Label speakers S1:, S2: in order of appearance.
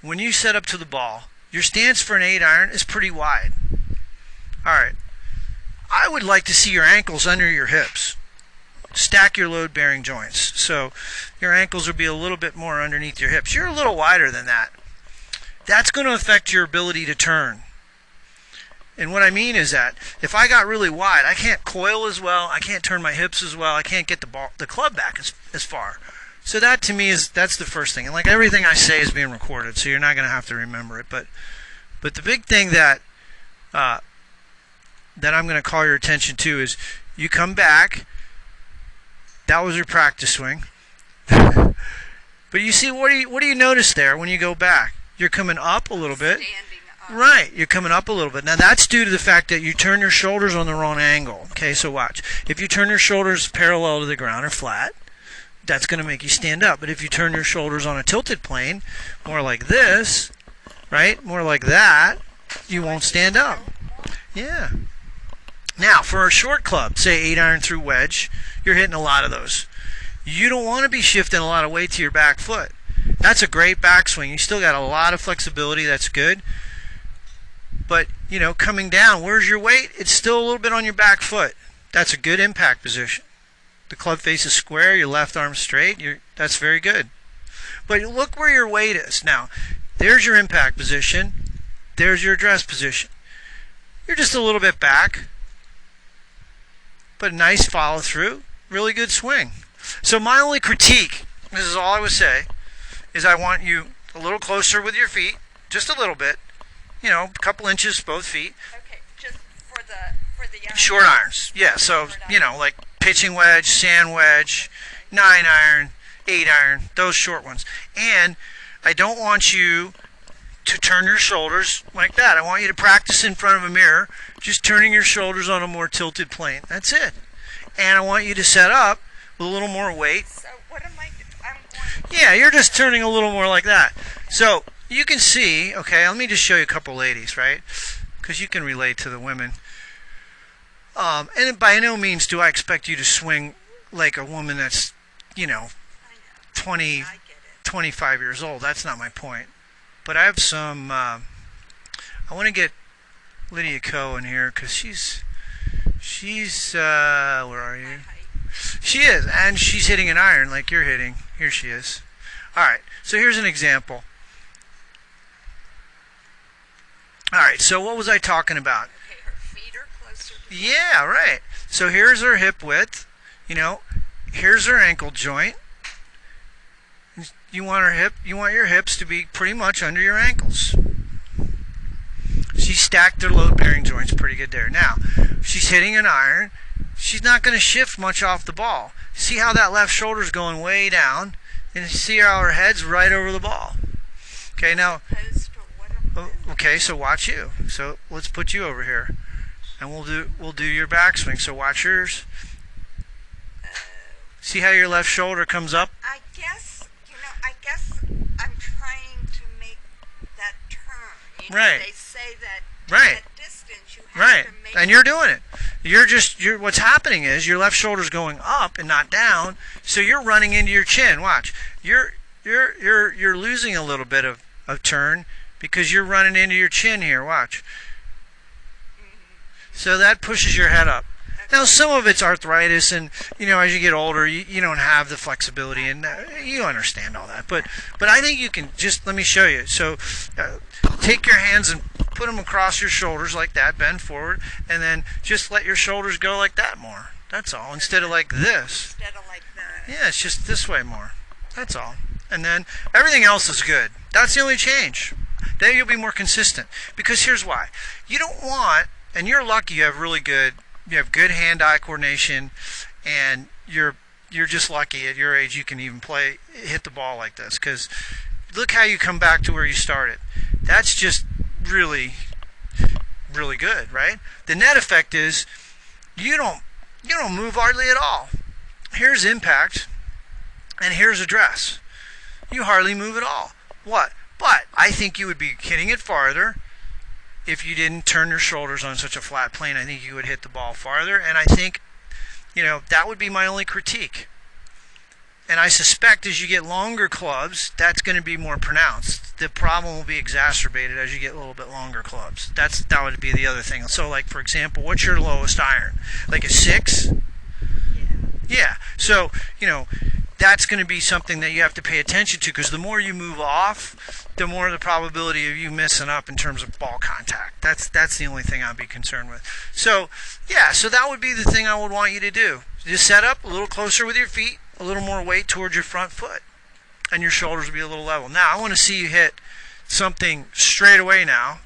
S1: when you set up to the ball, your stance for an 8-iron is pretty wide. All right. I would like to see your ankles under your hips. Stack your load-bearing joints. So your ankles will be a little bit more underneath your hips. You're a little wider than that. That's going to affect your ability to turn. And what I mean is that if I got really wide, I can't coil as well, I can't turn my hips as well, I can't get the club back as far. So that to me that's the first thing. And like everything I say is being recorded, so you're not going to have to remember it. But the big thing that I'm going to call your attention to is you come back. That was your practice swing. But you see, what do you notice there when you go back? You're coming up a little bit. Right, you're coming up a little bit. Now that's due to the fact that you turn your shoulders on the wrong angle. Okay, so watch. If you turn your shoulders parallel to the ground or flat, that's going to make you stand up. But if you turn your shoulders on a tilted plane, more like this, right, more like that, you won't stand up. Yeah. Now, for a short club, say 8-iron through wedge, you're hitting a lot of those. You don't want to be shifting a lot of weight to your back foot. That's a great backswing. You still got a lot of flexibility. That's good. But, you know, coming down, where's your weight? It's still a little bit on your back foot. That's a good impact position. The club face is square, your left arm straight. That's very good. But look where your weight is. Now, there's your impact position. There's your address position. You're just a little bit back. But nice follow through. Really good swing. So my only critique, this is all I would say, is I want you a little closer with your feet. Just a little bit. You know, a couple inches, both feet.
S2: Okay, just for the young
S1: short irons. Yeah, so, you know, like pitching wedge, sand wedge, 9-iron, 8-iron, those short ones. And I don't want you to turn your shoulders like that. I want you to practice in front of a mirror, just turning your shoulders on a more tilted plane. That's it. And I want you to set up with a little more weight.
S2: So what am I
S1: Yeah, you're just turning a little more like that. So you can see, okay, let me just show you a couple ladies, right? Because you can relate to the women. And by no means do I expect you to swing like a woman that's, you know, 20, 25 years old. That's not my point. But I have some, I want to get Lydia Coe in here because she's, where are you? She is, and she's hitting an iron like you're hitting. Here she is. All right, so here's an example. All right, so what was I talking about?
S2: Okay, her feet are closer to
S1: Yeah, right. So here's her hip width. You know, here's her ankle joint. You want your hips to be pretty much under your ankles. She stacked her load-bearing joints pretty good there. Now, she's hitting an iron. She's not going to shift much off the ball. See how that left shoulder's going way down, and see how her head's right over the ball. Okay, now. Okay, so watch you. So let's put you over here, and we'll do your backswing. So watch yours. See how your left shoulder comes up?
S2: I guess I'm trying to make that turn. You know,
S1: right.
S2: They say that
S1: right.
S2: at distance you have
S1: right.
S2: to make
S1: And you're doing it. You're what's happening is your left shoulder's going up and not down, so you're running into your chin. Watch. You're losing a little bit of turn because you're running into your chin here. Watch. So that pushes your head up. Now, some of it's arthritis, and you know, as you get older, you don't have the flexibility, and you understand all that. But I think you can just let me show you. So, take your hands and put them across your shoulders like that, bend forward, and then just let your shoulders go like that more. That's all. Instead of like this.
S2: Instead of like that.
S1: Yeah, it's just this way more. That's all. And then everything else is good. That's the only change. Then you'll be more consistent. Because here's why. You don't want, and you're lucky you have good hand-eye coordination, and you're just lucky at your age you can even hit the ball like this. Because look how you come back to where you started. That's just really, really good, right? The net effect is you don't move hardly at all. Here's impact, and here's address. You hardly move at all. What? But I think you would be hitting it farther if you didn't turn your shoulders on such a flat plane. I think you would hit the ball farther, and I think, you know, that would be my only critique. And I suspect as you get longer clubs, that's going to be more pronounced. The problem will be exacerbated as you get a little bit longer clubs. That would be the other thing. So, like for example, what's your lowest iron? Like a 6? Yeah. So, that's going to be something that you have to pay attention to, because the more you move off, the more the probability of you messing up in terms of ball contact. That's the only thing I'd be concerned with. So, yeah, so that would be the thing I would want you to do. Just set up a little closer with your feet, a little more weight towards your front foot, and your shoulders will be a little level. Now, I want to see you hit something straight away now.